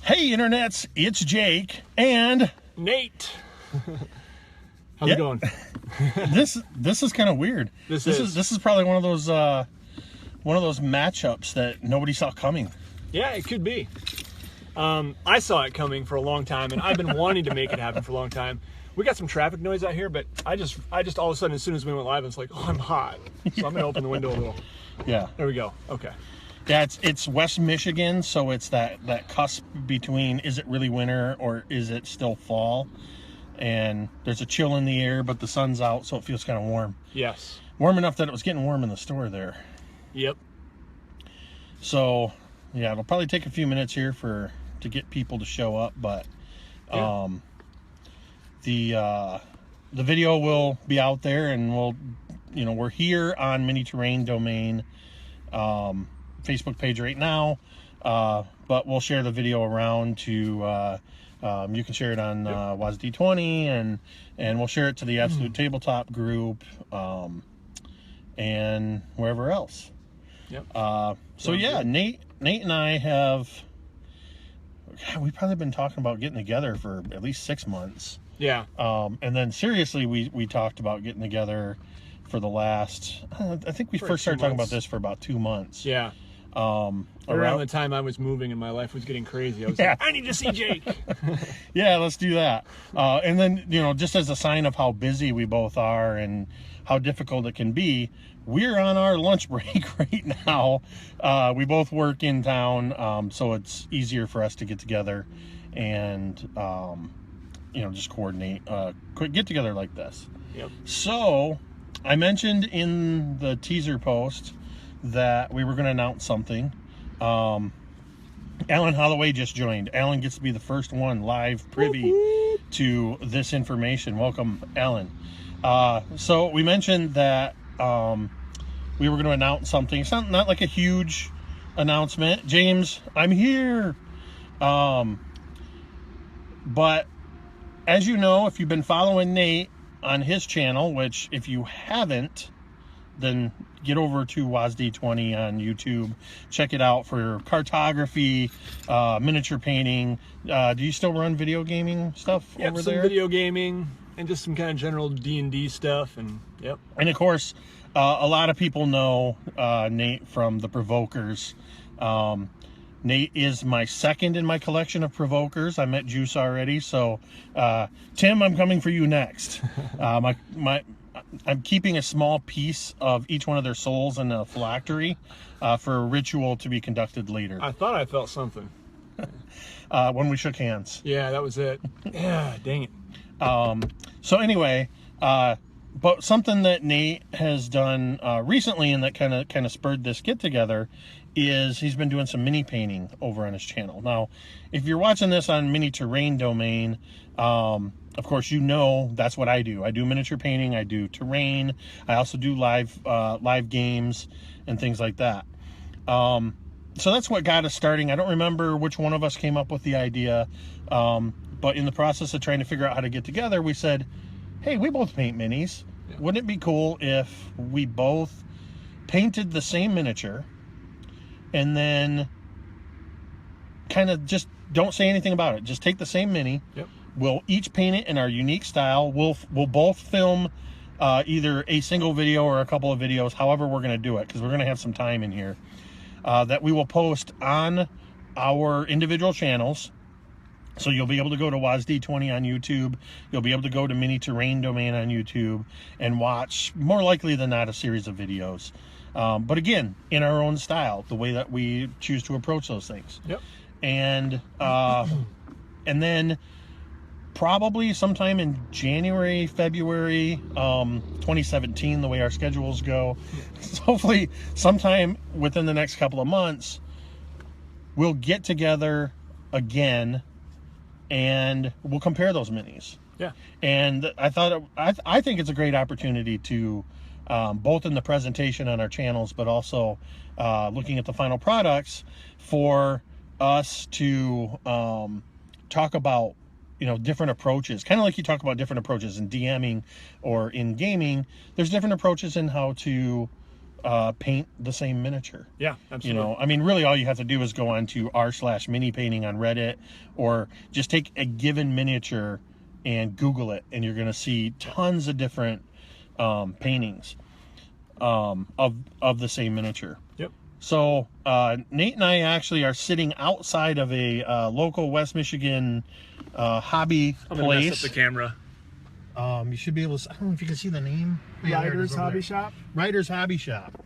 Hey internets, it's Jake and Nate. How's it going? this is kind of weird. This is probably one of those matchups that nobody saw coming. Yeah, it could be. I saw it coming for a long time, and I've been wanting to make it happen for a long time. We got some traffic noise out here, but I just all of a sudden, as soon as we went live, it's like, oh, I'm hot. So I'm gonna open the window a little. Yeah. There we go. Okay. Yeah, it's West Michigan, so it's that cusp between, is it really winter or is it still fall? And there's a chill in the air, but the sun's out, so it feels kind of warm. Yes. Warm enough that it was getting warm in the store there. Yep. So, yeah, it'll probably take a few minutes here to get people to show up, but the video will be out there, and we're here on Mini Terrain Domain Facebook page right now, but we'll share the video around to you can share it on WASD20, and we'll share it to the Absolute Tabletop group and wherever else. Yep. So yeah, Nate and I we've probably been talking about getting together for at least 6 months. Yeah. And then seriously, we talked about getting together for the last, I think we first started talking about this for about 2 months. Yeah. Around the time I was moving and my life was getting crazy, I was like, I need to see Jake. Yeah, let's do that. And then, just as a sign of how busy we both are and how difficult it can be, we're on our lunch break right now. We both work in town, so it's easier for us to get together and, just coordinate quick get together like this. Yep. So I mentioned in the teaser post that we were going to announce something. Alan Holloway just joined. Alan gets to be the first one live privy to this information. Welcome, Alan. So we mentioned that we were going to announce something. It's not like a huge announcement. James, I'm here. But as you know, if you've been following Nate on his channel, which if you haven't, then get over to WASD20 on YouTube. Check it out for cartography, miniature painting. Do you still run video gaming stuff over there? Some video gaming and just some kind of general D&D stuff. And yep. And of course, a lot of people know Nate from the Provokers. Nate is my second in my collection of Provokers. I met Juice already, so Tim, I'm coming for you next. I'm keeping a small piece of each one of their souls in a phylactery for a ritual to be conducted later. I thought I felt something. When we shook hands. Yeah, that was it. Yeah, dang it. So anyway, but something that Nate has done recently and that kind of spurred this get together is he's been doing some mini painting over on his channel. Now, if you're watching this on Mini Terrain Domain, of course, that's what I do. I do miniature painting, I do terrain, I also do live games and things like that. So that's what got us starting. I don't remember which one of us came up with the idea, but in the process of trying to figure out how to get together, we said, hey, we both paint minis. Yeah. Wouldn't it be cool if we both painted the same miniature and then kind of just don't say anything about it? Just take the same mini. Yep. We'll each paint it in our unique style. We'll both film either a single video or a couple of videos, however we're going to do it, because we're going to have some time in here, that we will post on our individual channels. So you'll be able to go to WASD20 on YouTube. You'll be able to go to Mini Terrain Domain on YouTube and watch, more likely than not, a series of videos. But again, in our own style, the way that we choose to approach those things. Yep. And then probably sometime in January, February 2017, the way our schedules go. So hopefully sometime within the next couple of months, we'll get together again and we'll compare those minis. Yeah. And I think it's a great opportunity to both in the presentation on our channels, but also looking at the final products for us to talk about different approaches, kind of like you talk about different approaches in DMing or in gaming. There's different approaches in how to paint the same miniature. Yeah, absolutely. I mean, really all you have to do is go on to r/mini painting on Reddit, or just take a given miniature and Google it, and you're going to see tons of different paintings of the same miniature. Yep. So Nate and I actually are sitting outside of a local West Michigan hobby I'm gonna place. mess up the camera. You should be able to, I don't know if you can see the name. Ryder's Hobby Shop. Ryder's Hobby Shop.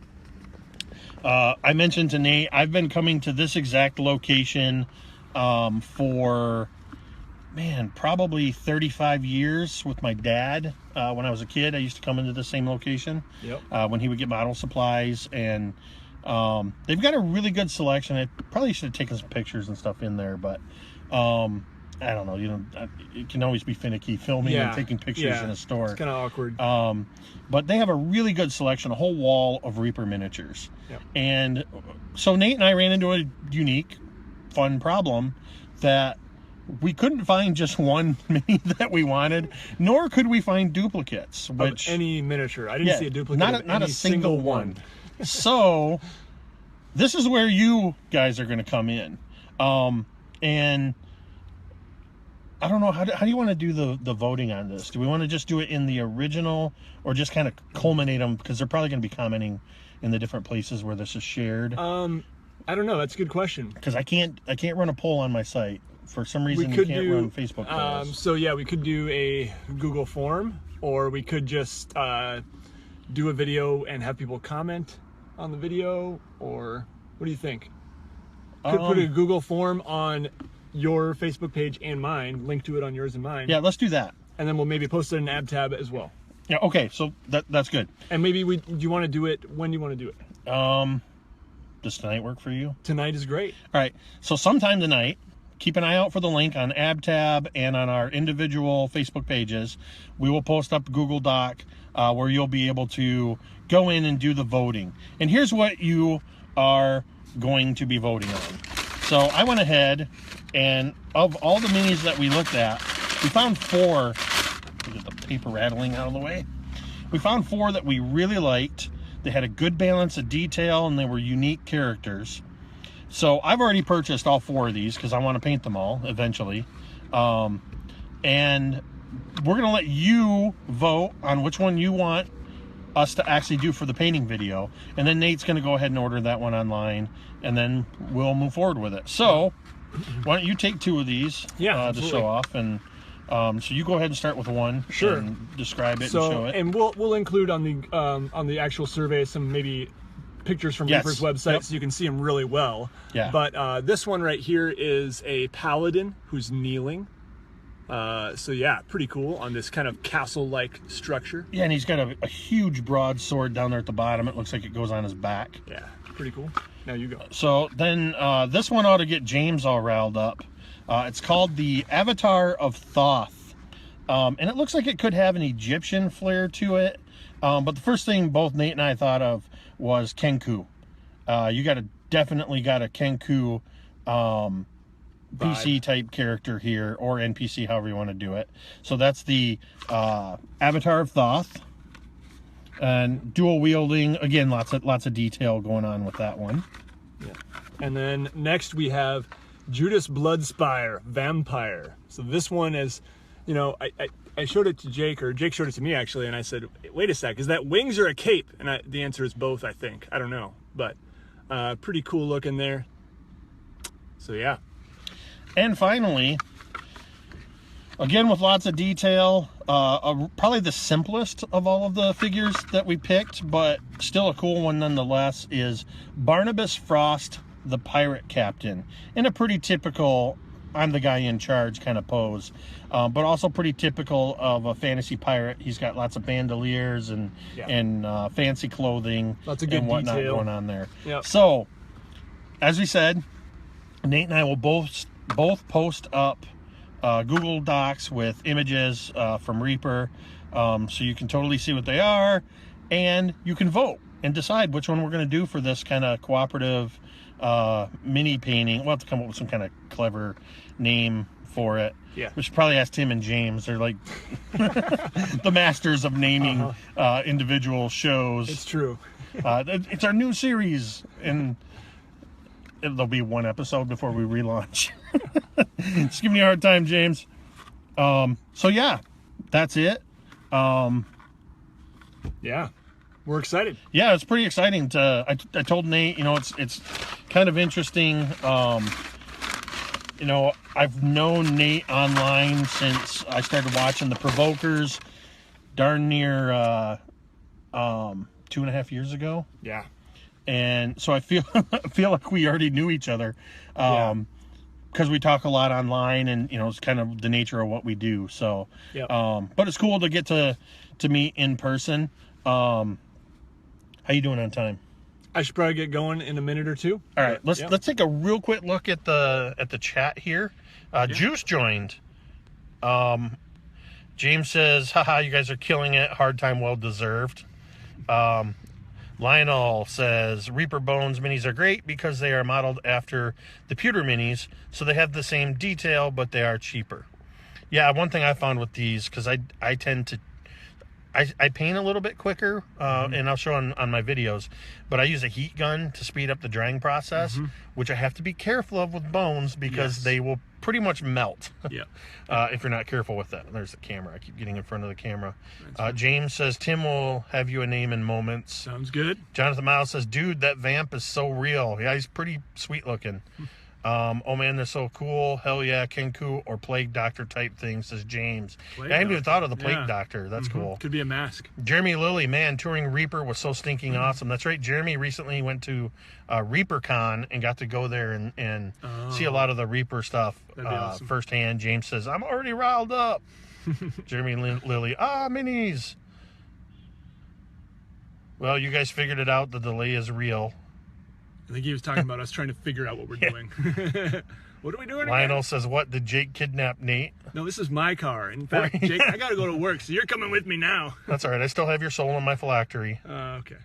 I mentioned to Nate, I've been coming to this exact location for, probably 35 years with my dad. When I was a kid, I used to come into the same location. Yep. When he would get model supplies, and they've got a really good selection. I probably should have taken some pictures and stuff in there, but I don't know. It can always be finicky filming and taking pictures in a store. It's kind of awkward. But they have a really good selection, a whole wall of Reaper miniatures. Yep. And so Nate and I ran into a unique, fun problem that we couldn't find just one mini that we wanted, nor could we find duplicates. Which of any miniature. I didn't see a duplicate not of a any single one. So this is where you guys are going to come in. And I don't know, how do you want to do the voting on this? Do we want to just do it in the original, or just kind of culminate them, because they're probably going to be commenting in the different places where this is shared? I don't know. That's a good question. Because I can't run a poll on my site. For some reason, you can't run Facebook polls. So yeah, we could do a Google form, or we could just do a video and have people comment on the video, or what do you think? Could put a Google form on your Facebook page and mine, link to it on yours and mine. Yeah, let's do that. And then we'll maybe post it in an ab tab as well. Yeah, okay, so that's good. And maybe do you want to do it, when do you want to do it? Does tonight work for you? Tonight is great. All right, so sometime tonight, keep an eye out for the link on AbTab and on our individual Facebook pages. We will post up a Google Doc where you'll be able to go in and do the voting. And here's what you are going to be voting on. So I went ahead, and of all the minis that we looked at, we found 4. Get the paper rattling out of the way. We found 4 that we really liked. They had a good balance of detail, and they were unique characters. So I've already purchased all 4 of these because I want to paint them all eventually. And we're going to let you vote on which one you want us to actually do for the painting video. And then Nate's going to go ahead and order that one online, and then we'll move forward with it. So why don't you take 2 of these to show off, and so you go ahead and start with one. Sure. And describe it and show it. And we'll include on the actual survey some maybe pictures from Reaper's website, so you can see them really well. Yeah. But this one right here is a paladin who's kneeling. So yeah, pretty cool on this kind of castle-like structure. Yeah, and he's got a huge broadsword down there at the bottom. It looks like it goes on his back. Yeah, pretty cool. Now you go. So then this one ought to get James all riled up. It's called the Avatar of Thoth. And it looks like it could have an Egyptian flair to it. But the first thing both Nate and I thought of was Kenku. You definitely got a Kenku PC type character here, or NPC, however you want to do it. So that's the Avatar of Thoth, and dual wielding. Again, lots of detail going on with that one. Yeah. And then next we have Judas Blood Spire Vampire. So this one is, I showed it to Jake, or Jake showed it to me actually, and I said, wait a sec, is that wings or a cape? And the answer is both, I think. I don't know, but pretty cool looking there. So yeah. And finally, again with lots of detail, probably the simplest of all of the figures that we picked, but still a cool one nonetheless, is Barnabas Frost, the pirate captain, in a pretty typical I'm the guy in charge kind of pose, but also pretty typical of a fantasy pirate. He's got lots of bandoliers and fancy clothing, lots of good and whatnot detail going on there. Yep. So, as we said, Nate and I will both post up Google Docs with images from Reaper, so you can totally see what they are, and you can vote and decide which one we're going to do for this kind of cooperative mini painting. We'll have to come up with some kind of clever name for it. Yeah. We should probably ask Tim and James. They're like the masters of naming individual shows. It's true. It's our new series, and there'll be one episode before we relaunch. Just giving you a hard time, James. So yeah, that's it. Yeah, we're excited. Yeah, it's pretty exciting. I told Nate, it's kind of interesting. I've known Nate online since I started watching the Provokers, darn near 2.5 years ago. Yeah. And so I feel like we already knew each other, because we talk a lot online, and it's kind of the nature of what we do. So, but it's cool to get to meet in person. How you doing on time? I should probably get going in a minute or two. All right, let's take a real quick look at the chat here. Juice joined. James says, haha, you guys are killing it. Hard time well deserved. Lionel says, Reaper Bones minis are great because they are modeled after the pewter minis, so they have the same detail, but they are cheaper. Yeah, one thing I found with these, because I tend to, I paint a little bit quicker, and I'll show on my videos, but I use a heat gun to speed up the drying process, which I have to be careful of with bones, because they will pretty much melt if you're not careful with that. There's the camera. I keep getting in front of the camera. James says, Tim will have you a name in moments. Sounds good. Jonathan Miles says, dude, that vamp is so real. Yeah, he's pretty sweet looking. Oh man, they're so cool. Hell yeah, Kenku or Plague Doctor type thing, says James. I hadn't even thought of the Plague Doctor. That's cool. Could be a mask. Jeremy Lilly, man, touring Reaper was so stinking awesome. That's right. Jeremy recently went to ReaperCon and got to go there and see a lot of the Reaper stuff awesome. Firsthand. James says, I'm already riled up. Jeremy Lilly, minis. Well, you guys figured it out. The delay is real. I think he was talking about us trying to figure out what we're doing. What are we doing Lionel again? says, what, did Jake kidnap Nate? No, this is my car. In fact, Jake, I got to go to work, so you're coming with me now. That's all right. I still have your soul in my phylactery. Okay.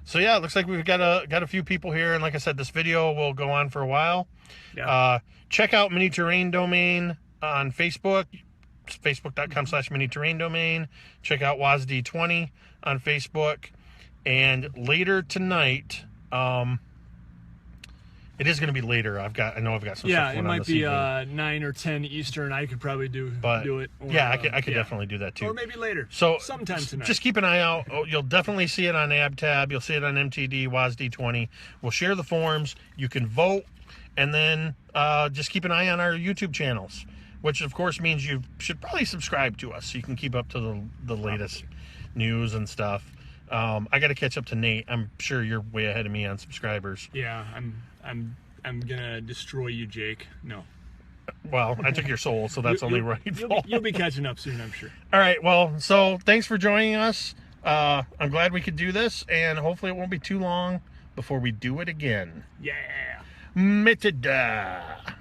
So yeah, it looks like we've got a few people here, and like I said, this video will go on for a while. Yeah. Check out Mini Terrain Domain on Facebook, facebook.com/Mini Terrain Domain. Check out WASD20 on Facebook. And later tonight, it is going to be later. I know I've got some stuff going on this evening. Yeah, it might be 9 or 10 Eastern. I could probably do it. Or, yeah, I could definitely do that too. Or maybe later. So sometime tonight. Just keep an eye out. You'll definitely see it on AbTab. You'll see it on MTD, WASD20. We'll share the forums. You can vote, and then just keep an eye on our YouTube channels, which of course means you should probably subscribe to us so you can keep up to the latest news and stuff. I got to catch up to Nate. I'm sure you're way ahead of me on subscribers. Yeah, I'm gonna destroy you, Jake. No. Well, I took your soul, so that's only right. You'll be catching up soon, I'm sure. All right. Well, so thanks for joining us. I'm glad we could do this, and hopefully it won't be too long before we do it again. Yeah. MTD.